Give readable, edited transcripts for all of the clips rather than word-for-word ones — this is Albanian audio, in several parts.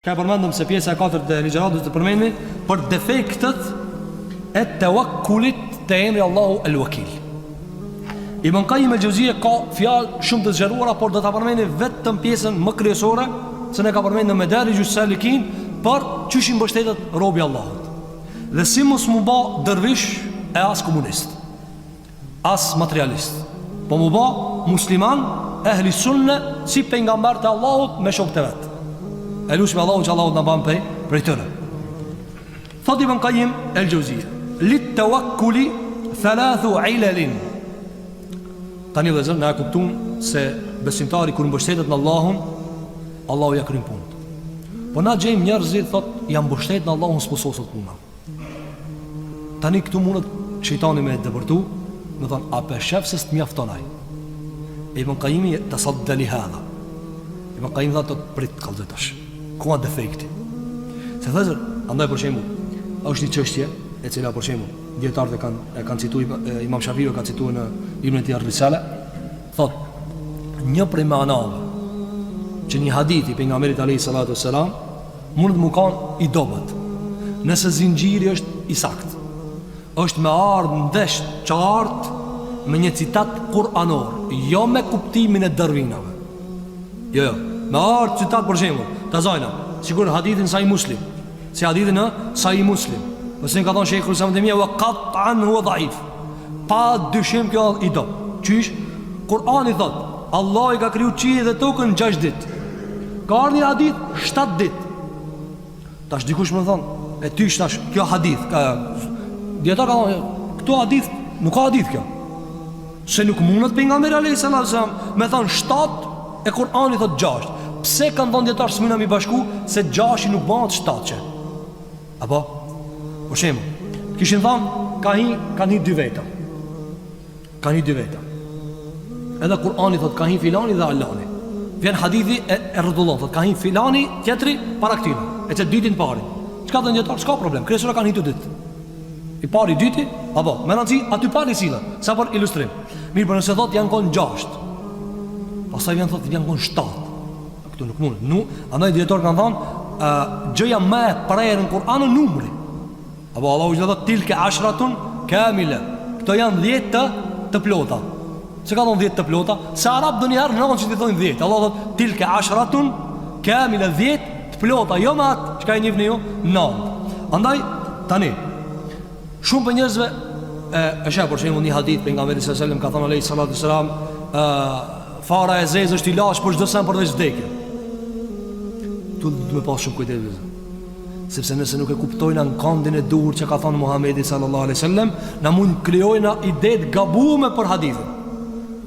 Ka përmendëm se pjesa e 4 e ligjëratës të përmendni për defektet e tawakkulit te emri Allahu el-Wakil. Ibn Qayyim el-Jauziyja ka fjalë shumë të zgjeruara, por do ta përmendni vetëm pjesën më kryesore, se ne ka përmendur me Madarijus Salikin për çish i mbështetet robi i Allahut. Dhe si mos mu bë dervish e as komunist, as materialist, po mu bë musliman ehli sunne si pejgamber të Allahut me shokët e vet. E lushme Allahu që Allahu në banë prej tëre. Thot Ibn Qayyim el-Jauziyja, lit tawakkuli thalathu ilalin. Tani dhe zërë, ne e kuptum se besimtari kër mbështetet në Allahun, Allahu ja krym punët. Po na gjejmë njerëzit, thot, jam mbështetet në Allahun s'pososët puna. Tani këtu mundet shejtani me dëbërtu, me thonë, a për shef se s't'mjaftonaj. Ibn Qayyimi të saddali hadha. Ibn Qayyim dhe të prit kalzetash. Ku a defekti? Se thezër, andaj për shembull, është një çështje e cila për shembull dietarët e kanë cituar, Imam Shafiu ka cituar në librin e tij Ar-Risala, thot, një prej manave që një hadith i pejgamberit alayhis salatu wassalam mund të më kanë i dobët, nëse zinxhiri është i saktë, është me ardhë ndesh qartë me një citat kuranor, jo me kuptimin e dërvinave. Jo, me ardhë citat për shembull të zajna, sigur hadithin Sahih Muslim, si hadithin në Sahih Muslim, mëse në ka thonë Sheikhul Islam të mija, wa qat'an huwa dhaif, pa dyshim kjo i do. Qysh? Kur'ani thot, Allah i ka kriju qiellin dhe tokën 6 ditë. Ka ardhur një hadith 7 ditë. Tash dikush më thonë, e ty tash kjo hadith, dietar ka thonë, këto hadith nuk ka hadith kjo. Se nuk mundet pejgamberi alayhis salam me thonë 7 e Kur'ani thot 6. Pse kanë thonë dietar s'mina mi bashku se 6 nuk bëhet 7? Apo për shembull, kishin thonë kanë hi 2 veta. Kanë hi 2 veta. Edhe Kur'ani thot kanë hi filani dhe alani. Vjen hadithi e rregullon, thot kanë hi filani, tjetri para këtij. E çet ditën parë. Çka thon dietar, s'ka problem. Kryesora kanë hi 2 ditë. I pari dyti, apo me rëndësi aty pari silla, sa për ilustrim. Mirë, por nëse thot janë kon 6. Pastaj vjen thot janë kon 7. Këtu nuk mund. Andaj dietar kanë thonë, gjëja më e prerë në Kur'an është numri. Apo Allahu i thot tilka ashratun kamila. Këto janë 10 të plota. Se ka thonë 10 të plota, se arab donjëherë në që ti thonë 10. Allah thot tilka ashratun kamila, 10 të plota, jo më atë çka e njihni ju, 9. Andaj tani shumë për njerëzve e sheh për shembull një hadith pejgamberit sallallahu alajhi wasallam ka thënë alayhi salatu wasalam, fara e zezë është ilaç për çdo sen përveç vdekjes. Tu do të pas shumë kujdes, sepse nëse nuk e kuptojnë në këndin e duhur që ka thënë Muhamedi sallallahu alaihi wasallam, na mund krijojnë ide të gabuara për hadithin.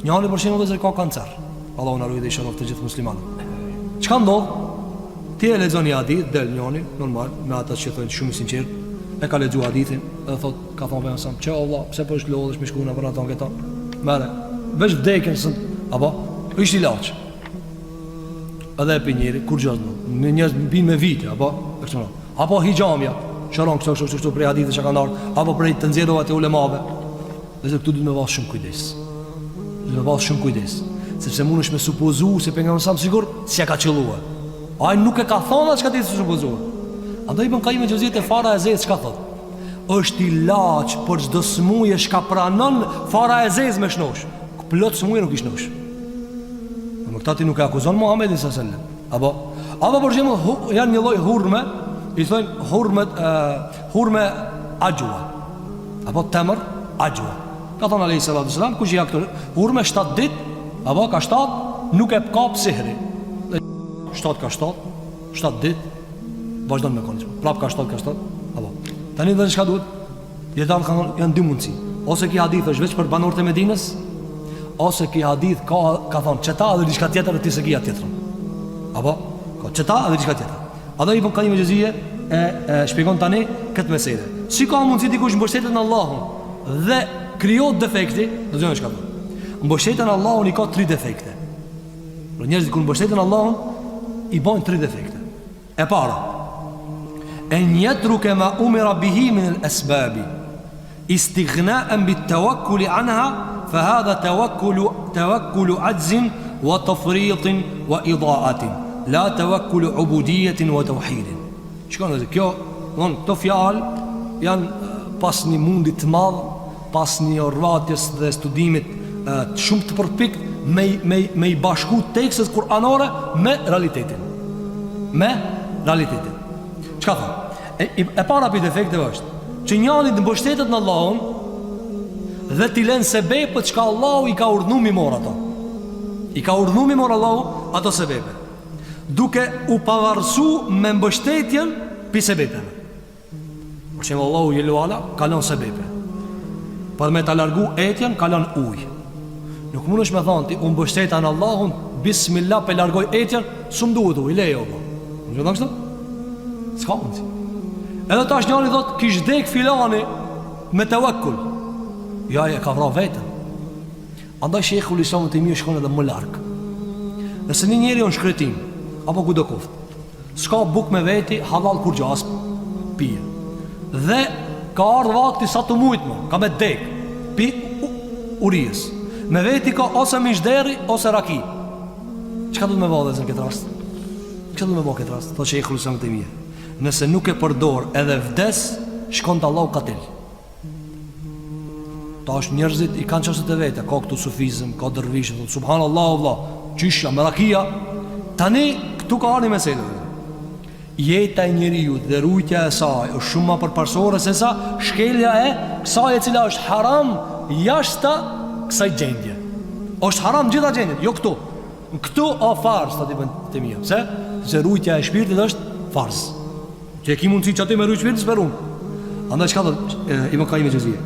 Njëri për shembull që ka kancer, Allahu na ruaj dhe inshallah të gjithë muslimanët. Çka ndodh? Ti e lexon një hadith del njëri normal, me ata që thonë shumë sinqert, e ka lexuar hadithin, edhe thot ka thonë vetëm sa, "Çe Allah, pse po shklodhesh me shkuën për ato këto?" Merë, veç vdekjen apo është ilaç. Edhe për njëri, kur gjozno, në njerëz bin me vite, apo hijamja, shëron kështu prej hadithe që kanë ardhur, apo prej të nxjerrova të ulemave. Dhe se këtu duhet me pas shumë kujdes. Duhet me pas shumë kujdes, sepse mundesh me supozu se pejgamberi sa sigur s'ja ka qelluar. Ai nuk e ka thonë atë çka ti supozuar. Andaj Ibn Qayyim el-Jauziyja te fara e zezë çka thot? Është ilaç për çdo smujë që pranon fara e zezë me shnosh. Plot smujë nuk i shnosh. Këta ti nuk e akuzon Muhammedin sallallahu alaihi wasallam. Apo për shembull janë një lloj hurme, i thonë hurme ajwa. Apo tamr ajwa. Ka thonë alayhi salatu wasallam, kush i ka këto hurme 7 ditë, apo ka 7 nuk e kap sihri. 7 ka 7 ditë vazhdon me konjë. Prap ka 7 apo. Tani do të çka duhet? Dietarët kanë janë dy mundësi. Ose ki hadith është vetëm për banorët e Medinës, ose ki hadith ka thonë qëta dhe diçka tjetër dhe ti se kia tjetër. Apo? Ka qëta dhe diçka tjetër. Adhe Ibn Qayyim el-Jauziyja e shpjegon tani këtë meselë. Si ka mundësi dikush mbështetet në Allahun dhe krijohet defekti, do të thonë çka. Mbështetja në Allahun i ka 3 defekte. Për njerëzit kur mbështeten në Allahun i bën 3 defekte. E para, en yatruka ma umira bihi min al-asbab istighna'an bit-tawakkul anha, فهذا توكل عجز وتفريط وإضاءة. la tawakkul ubudiyetin wa tauhidin. Shikoni se kjo, don këto fjalë janë pas një mundi të madh, pas një orvatjes dhe studimit të shumë të përpikt me i bashku tekstet kuranore me realitetin. Me realitetin. Çka thon? E para për defekteve është që njani të mbështetet në Allahun dhe t'i lën sebepet çka Allahu i ka urdhëruar mi mor ato. I ka urdhëruar mi mor Allahu ato sebepe, duke u pavarësu me mbështetjen pi sebepeve. Për shembull Allahu jelu ala ka lënë sebepe. Për me ta largu etjen ka lënë ujë. Nuk mundesh me thonë ti unë mbështeta në Allahun, bismillah pe largoj etjen, s'm duhet ujë, lejo po. Nuk e kështu? S'ka mundsi. Edhe tash njëri thot kish dek filani me tawakkul. Ja e ka vrarë vetën. Andaj Sheikhul Islam të imi shkon edhe më larg. Nëse një njeri është shkretim apo kudo kuft, s'ka buk me veti, halal kur gjas pije. Dhe ka ardhur vakti sa të mujt më, ka me dek pi urijës. Me veti ka ose mishderi ose raki. Çka do të më bëj në këtë rast? Çka do të më bëj këtë rast? Thotë Sheikhul Islam të imi. Nëse nuk e përdor edhe vdes, shkon te Allahu katil. Tash njerëzit i kanë çështet e veta, ka këtu sufizëm, ka dervishë, subhanallahu Allah, çysha me rakia. Tani këtu ka ardhur mesela. Jeta e njeriu dhe rujtja e saj është shumë më përparsore se sa shkelja e kësaj e cila është haram jashtë kësaj gjendje. Është haram gjitha gjendjet, jo këtu. Këtu o farz ta dipen te mia. Pse? Se rujtja e shpirtit është farz. Që e ki mundësi që aty me rujtë shpirtit së unë. Andaj qka dhe Ibn Qayyim el-Jawziyja,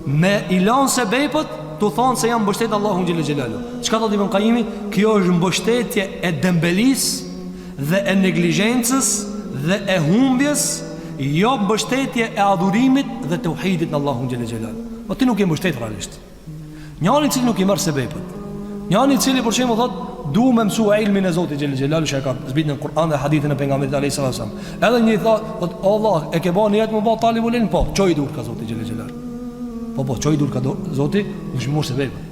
me ilan se bejpët të thonë se jam mbështet Allahu Gjellë Gjellalu. Qka dhe Ibn Qayyimi? Kjo është mbështetje e dembelis dhe e neglijencës dhe e humbjes, jo mbështetje e adhurimit dhe të uhidit në Allahu Gjellë Gjellalu. O ti nuk e mbështet realisht. Njani cili nuk i mërë se bejpët, njani cili për shemë thot du me mësu e ilmin e Zotit Gjellë Gjellalu, që e ka zbit në Kur'an dhe hadithin e pengamberit alayhis salam. Edhe një thot, Allah, e ke ba një jetë më ba talibul ilm? Po, qoj dur ka Zotit Gjellë Gjellalu. Po, qoj dur ka Zotit, dush më mërë se bejpët,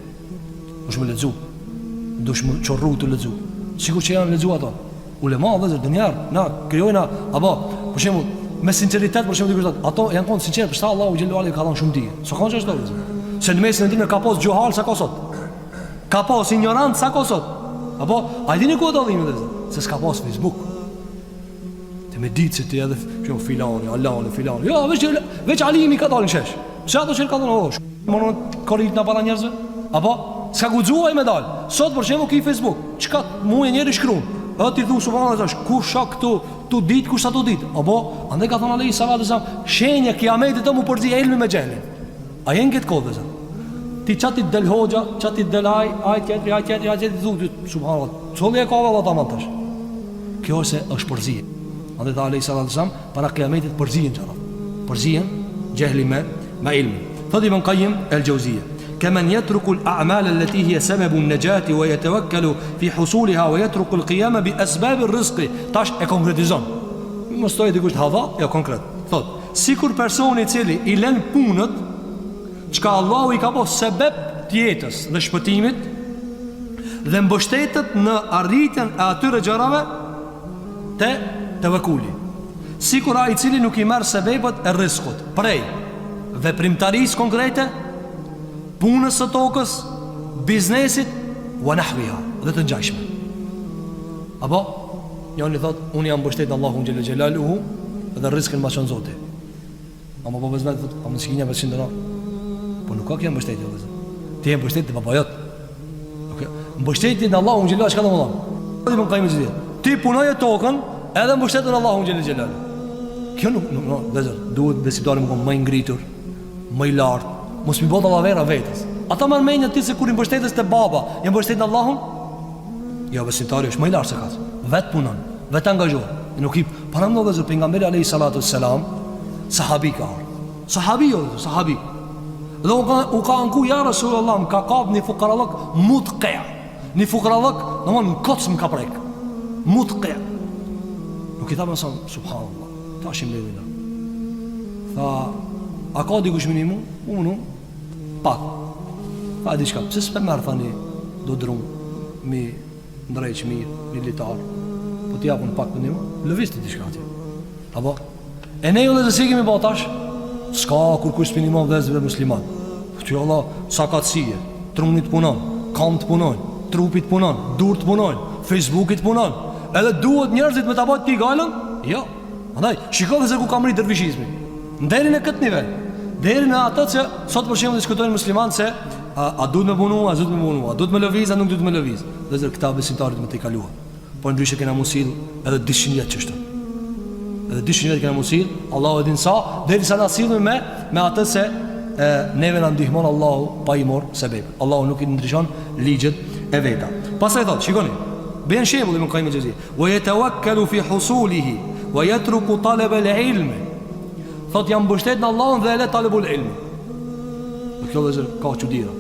dush më ledzu, dush më qorru të ledzu. Sikur që janë ledzu ato ulema, dhe zërë, dënjarë, na, kryojna, apo, për shemë, me sinceritet, për shemë, ato janë konë sincerë, për shta Allahu Gjelluali ka dhanë shumë dije. So kanë që është dhe, se në mesin e time ka pos gjohal sa ko sot, ka pos ignorant sa ko sot, apo, a i dini ku e të dhimi dhe, se s'ka pos Facebook, të me ditë se ti edhe, që filani, alani, filani, jo, veç alimi ka dalin shesh, se ato që ka dalin, mënë korit në para njerëzve, apo, s'ka guxuaj me dal, sot për shemë ki Facebook, qka mu e njeri shkrum, edhe ti thu subhanallahu, kusha këtu, tu dit, kusha tu dit, apo, andaj ka thonë alayhi salatu wasalam, shenja kiametit të mu përzi elmi me gjenin, a jenë këtë kodë dhe ti qatit del hoxha, qatit del aj tjetri, dhuti, subhanallah, qëllë e ka valla ta mantash. Kjo është përzije. Andaj tha alayhi salatu wasalam, para kiametit përzijin qara. Përzijin, gjehli me ilmi. Thot Ibn Qayyim el-Jawziyja, كمن يترك الأعمال التي هي سبب النجاة ويتوكل في حصولها ويترك القيام بأسباب الرزق. Tash e konkretizon. Mos thoj dikush hadha, jo konkret. Thot, sikur personi I cili I lën punët çka Allahu I ka bërë sebeb të jetës dhe shpëtimit dhe mbështetet në arritjen e atyre gjërave te tevekuli. Sikur ai I cili nuk I merr sebebet e rrezikut, prej veprimtarisë konkrete, punës së tokës, biznesit, wa nahwiha, dhe të ngjashme. Apo, njëri thot, unë jam mbështet Allahun xhella xhelaluhu dhe rrezikun ma çon Zoti. Ama po vëzhgat thot, a mos kinja vetë ndonjë. Po nuk ka kjo mbështetje vëzë. Ti je mbështet te babajot. Okej, mbështetja në Allahun xhella çka do të thonë? Ibn Qayyim el-Jawziyja, ti punoje tokën, edhe mbështetën Allahun xhella xhelalu. Kjo nuk, vëzë, duhet besimtari më më I ngritur, më I lartë. Mos mi bota lavera vetës. Ata më menjën ti se kur I mbështetës te baba, I mbështet në Allahun? Jo, besimtari është më I lartë se kas. Vet punon, vet angazhohet. Nuk I para më vëzë pejgamberi alayhi salatu wassalam, sahabi ka. Sahabi. Dhe u ka anku ja Rasulullah, më ka kap një fukarallok mutqi. Një fukarallok, domthon koc më ka prek. Mutqi. Nuk I tha më subhanallah. Tashim levina. Tha, a ka dikush minimu? Unë, pak. Fa di shka, pëse s'pe mërë thani do drum, mi ndrejq mirë, militar. Po t'i japun pak për një lëviz të diçka atje. Apo e ne jo dhe si kemi ba tash, s'ka kur kush për një mov dhe musliman. Që Allah, sa ka tësie, trunit punon, kam të punon, trupit punon, dur të punon, Facebookit punon. Edhe duhet njerëzit me ta bajt t'i galën? Jo. Andaj, shikove se ku kam rrit dervishizmi. Nderi në këtë nivel. Deri në atë që sot për shembull diskutojnë muslimanë se a duhet me punu, a duhet me punu, a duhet me lëviz, a nuk duhet me lëviz. Dhe zërë këta besimtarit me t'i kaluar. Po ndryshe kena musil edhe 200 vjetë qështu. Edhe 200 vjetë kena musil, Allahu edhin sa, deri sa na sillim me atë se neve na ndihmon Allahu pa i morë sebeb. Allahu nuk i ndryshon ligjet e veta. Pastaj thot, shikoni, bëjnë shembull Ibn Qayyim al-Jawziyja, wa yatawakkalu fi husulihi wa yatruku talab al-ilm. Thot jam mbështet në Allahun dhe e le talabul ilm. Kjo vëzër ka çuditëra.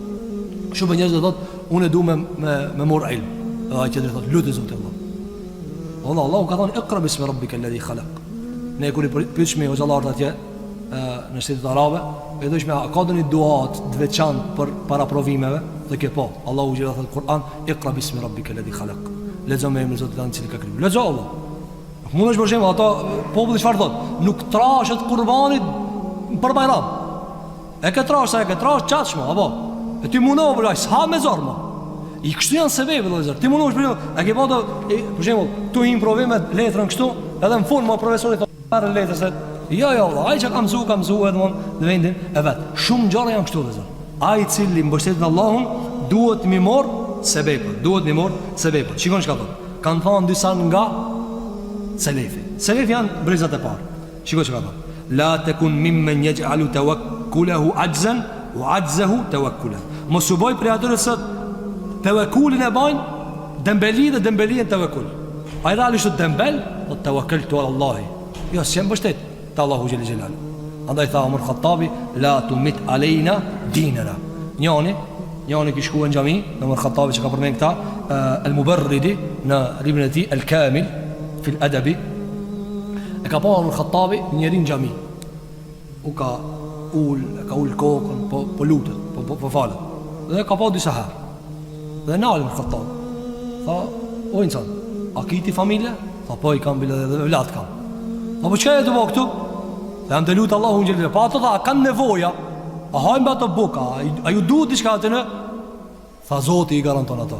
Shumë për njerëz thot, unë du me mor ilm. Edhe ai tjetri thot, lutë Zotin Allah. Allahu ka thonë iqra bismi rabbika alladhi khalaq. Ne kur i pyetshme xhallarët atje në shtetet arabe, e dëshme a ka dhënë duat të veçantë për para provimeve, dhe ke po. Allahu gjithë thot Kur'an, iqra bismi rabbika alladhi khalaq. Lexo me emrin e Zotit tanë që ka krijuar. Lexo Allah. Mund është përshemë, ata populli çfarë thot? Nuk trashet kurbanit për Bajram. E ke trash, sa e ke trash, qatshma, apo? E ti mundohë për s'ha me zorma. I kështu janë sebebe, dhe zërë. Ti mundohë për shembull, e ke bado, për shembull, tu him provime letrën kështu, edhe në fund, ma profesori thotë letrën se, jo, ai që ka mësu edhe në vendin e vetë. Shumë gjëra janë kështu, dhe zërë. Ai cili mbështetet në Allahun, duhet mi morë sebebe. Shikon çka thotë. Kanë thënë disa nga Selefi janë brezat e parë. Shikoj çka thotë. La takun mimmen yaj'alu tawakkulahu ajzan wa ajzahu tawakkulan. Mos u boj për atyre se tawakkulin e bajnë dembeli dhe dembelien tawakkul. Ai realisht dembel, do tawakkaltu ala Allah. Jo, s'jam mbështet te Allahu xhel xhelal. Andaj tha Umar Khattabi, la tumit alejna dinana. Njani ki shkuën në xhami, Umar Khattabi që ka përmend këta, al-Mubarridi në librin e tij al-Kamil fil adabi, e ka pa Umar Khattabi njëri në xhami. U ka ul kokën, po lutet, po falet. Dhe ka pa disa herë. Dhe nalë Umar Khattabi. Tha, o insan, a kiti familje? Tha, po i kam bile dhe vlat kam. Tha, po qëka e të po këtu? Dhe jam të lutë Allahu në gjelë. Pa ato tha, a kanë nevoja? A hajmë ato buka? A ju duhet diçka atë në? Tha, Zoti i garanton ato.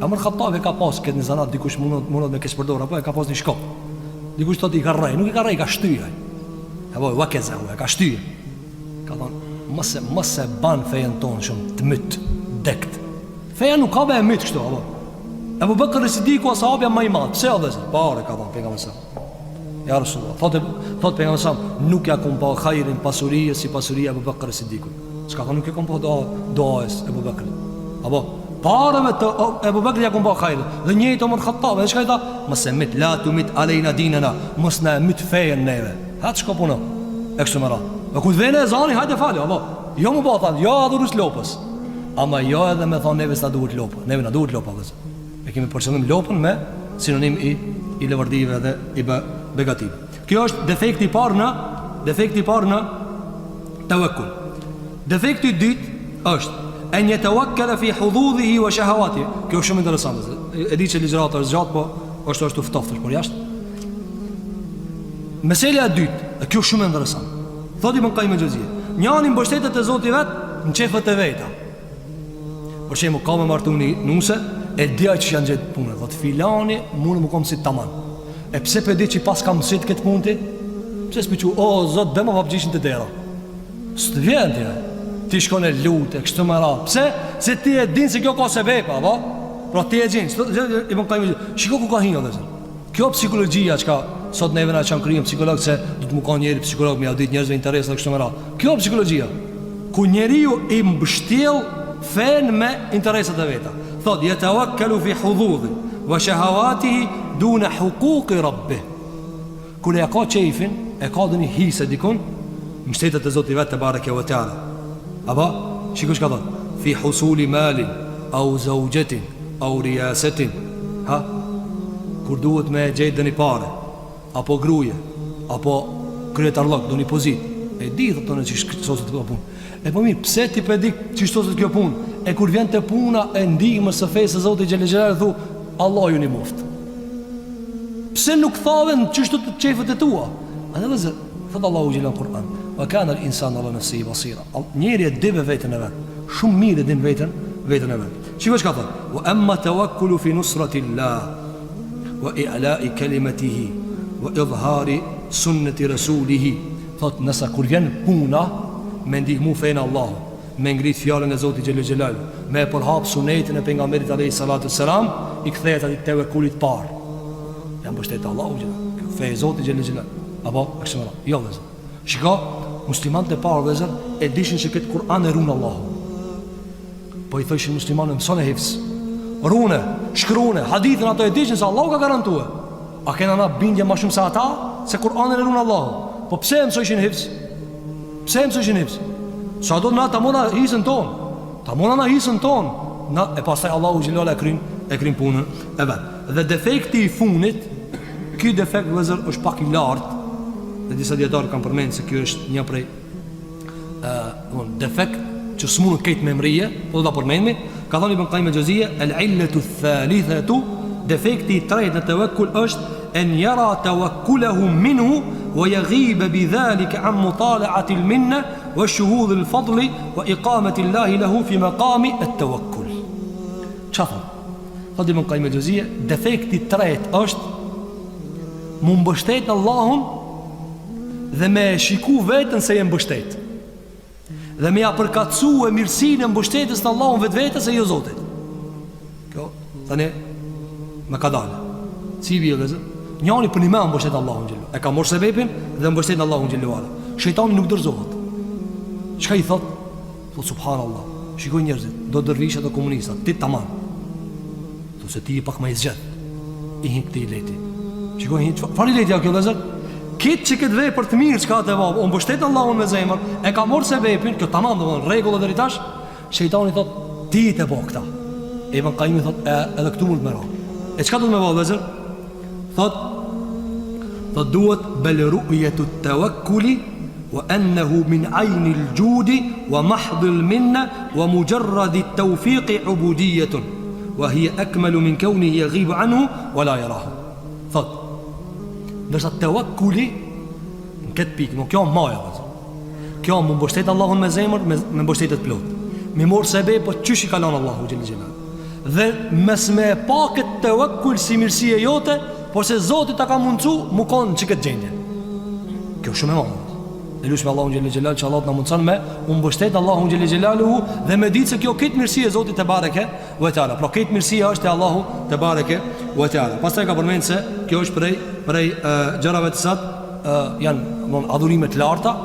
Umar Khattabi ka pas këtë një zanat, dikush mundot me kesh përdora, po e ka pas një shkop. Dikush thot i ka rrej, nuk i ka rrej, ka shtyja. E po, vakeze, e ka shtyja. Ka thonë, mëse ban fejen tonë shumë të mytë, dekt. Feja nuk ka be e mytë kështu, apo. Ebu Bekr Sidiku ashabja më i madh. Pse o dhe zë? Pare ka thonë pejgamberi sa. Ja Rasulullah. Thot pejgamberi sa, nuk ja kum pa khairin pasuria si pasuria Ebu Bekr Sidiku. S'ka thonë nuk ja kum pa does Ebu Bekr. Apo parave të Ebu Bekr ja kum pa khairin. Dhe njëjtë Umar Khattab, edhe çka i tha? Mos e mit la tu mit alejna dinana, mos na mit fejen neve. Ha çka puno? E kështu më radh. Dhe kur vjen ezani, hajde falë, apo. Jo më po than, jo adhurus lopës. Ama jo edhe me thonë neve sa duhet lopë. Neve na duhet lopë vëzë. E kemi përshëndim lopën me sinonim i levërdive dhe i begative. Kjo është defekti i parë në tawakkul. Defekti i dytë është en yatawakkala fi hududhihi wa shahawatihi. Kjo është shumë interesante. E di që ligjërata është gjatë, po është të ftoftë por jashtë. Mesela e dytë, kjo është shumë interesante. Thotë Ibn Qayyim al-Jawziyja, njëri mbështetet te Zoti vet në çefët e veta. Për shembull, ka me martuni nuse, e dia që janë gjetë punë. Thotë filani mund më kom si tamam. E pse pe di që pas kam mësit këtë punti? Pse s'piqu, o Zot, dhe më vapgjishin të dera. Së të vjen tja. Ti shkon e lutë, e kështu më ra. Pse? Se ti e din se kjo ka sebepa, apo? Pra ti e gjenë. Ibn Qayyim, shiko ku ka hinjo dhe zë. Kjo psikologjia që ka sot neve na çan krijim psikolog se do të më ka njëri psikolog me audit njerëzve interes dhe kështu më radh. Kjo psikologjia ku njeriu i mbështjell fen me interesat e veta. Thot yatawakkalu fi hududhi wa shahawatihi duna huquqi rabbih. Kur e ka çejfin, e ka dhënë hise dikun, mbështetet te Zoti vet te bareke ve teala. Apo shikosh ka thot fi husuli malin au zawjatin au riyasatin. Ha? Kur duhet me gjetë dëni pare, apo gruje, apo kryetarllok, do një pozit, e di thot tonë që shtoset kjo punë. E po mirë, pse ti pe di që shtoset kjo punë? E kur vjen te puna e ndihmës së fesë së Zotit xhelel xhelal thu, Allah ju një moft. Pse nuk thave në qështu të qefët e tua? A në vëzër, thëtë Allahu gjelën Kur'an, wa kana l'insan ala nafsihi basira. Njeri e dive vetën e vetë, shumë mirë e din vetën e vetë. Shiko që ka thënë, wa amma tawakkulu fi nusratillah, wa i'la'i kalimatihi, wa idhari sunnati rasulihi. Thot, nësa kur vjen puna me ndihmu fejnë Allahu, me ngrit fjallën e Zotit Gjellë Gjellalu, me përhap sunetin e pejgamberit alayhi salatu selam, i kthehet atij tevekulit parë. Jam mbështetë Allahu Gjellë, fe e Zotit Gjellë Gjellalu. Apo, akshemara, jo vëzër. Shiko, muslimant e parë vëzër, e dishin që këtë Kur'an e runë Allahu. Po i thëshin muslimanë, mësone hifz, rune, shkrune, hadithin ato e dishin se Allahu ka garantue. A kena na bindje ma shumë se ata, se Kur'an e runë Allahu. Po pse mësojshin hifz? Pse mësojshin hifz? Sa do na ta mona hisën ton. Ta mona na hisën ton. Na e pastaj Allahu xhelala e kryn punën e vet. Dhe defekti i funit, ky defekt vëzër është pak i lartë. Dhe disa dietarë kanë përmendur se ky është një prej defekt që s'mund të ketë memrije, po do ta përmendni. Ka thënë Ibn Qayyim al-Juzeyy, al-illatu ath-thalithatu, defekti i tretë në tawakkul është en yara tawakkulahu minhu wa yaghiba bidhalika an mutala'ati al-minna wa shuhud al-fadl wa iqamati Allah lahu fi maqami at-tawakkul. Çfarë? Thotë Ibn Qayyim al-Juzeyy, defekti i tretë është mu mbështet Allahun dhe me shiku vetën se je mbështet, dhe me ja përkatësu e mirësinë e mbështetjes të Allahun vetës e jo Zotit. Kjo, tani, me ka dalë. Si bje vëzë? Njani për një me mbështet Allahun gjellu. E ka morë sebepin dhe mbështet Allahun gjellu ala. Shejtani nuk dërzohet. Çka i thot? Thot, subhanallah, shikoj njerëzit, do dërvishat dhe komunistat, ti taman. Thot se ti i pak ma i zgjet. I hin këti i leti. Shikoj hin, farë i leti a kjo vëzër? Kitë që këtë vej për të mirë që ka të vabë, unë bështetë Allahun me zemër, e ka morë sebepin, kjo tamam dhe vënë, regullë dhe ritash, shejtani thot, ti të bo këta. Ibn Qayyim thot, edhe këtu mund të mëra. E qka du të me bo, vëzër? Thot, duhet belrujetu të tawakkuli, wa ennehu min ajni l'gjudi, wa mahdhil minna, wa mujarradi të taufiqi ubudijetun, wa hije ekmelu min kaunihi e ghibu anhu, wa la jarahu. Thot, nërsa tawakkuli në këtë pikë, nuk kjo maja vëzë. Kjo më mbështet Allahun me zemër, me mbështetet plot. Mi morë sebe, po qysh i kalan Allahu gjellë gjellë. Dhe mes me e pa këtë tawakkul si mirësi e jote, por se Zotit ta ka mundcu, mu konë që këtë gjendje. Kjo shumë e maja. Dhe lush me Allahun gjellë gjellë, që Allah të në mundësan me mbështet Allahun gjellë gjellë dhe me ditë se kjo këtë mirësi e Zotit të bareke vëtjala. Pra këtë mirësi e është e Allahu të bareke vëtjala. Pas të e ka përmenë se kjo është prej gjërave të sëtë janë adhurimet larta.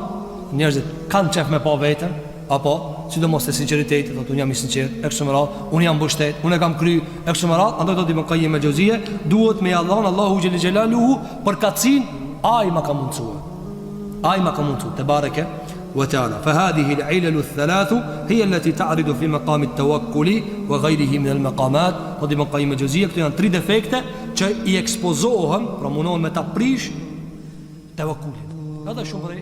Njerëzit kanë qef me pa vetën, apo sidomos të sinceritetit, unë jam i sinqert, eksumerat, unë jam bështet, unë e kam kry eksumerat. Andoj të Ibn Qayyim al-Juzeyy, duhet me Allahu gjellë gjellë për kacin, aj ma ka mundësua, aj ma ka mundësua, të bareke وتعالى. فهذه العلل الثلاث هي التي تعرض في مقام التوكل وغيره من المقامات. قد Ibn Qayyim al-Juzeyy këto janë 3 defekte që i ekspozohen, pra mundohen me ta prish tawakkulin. Edhe shumë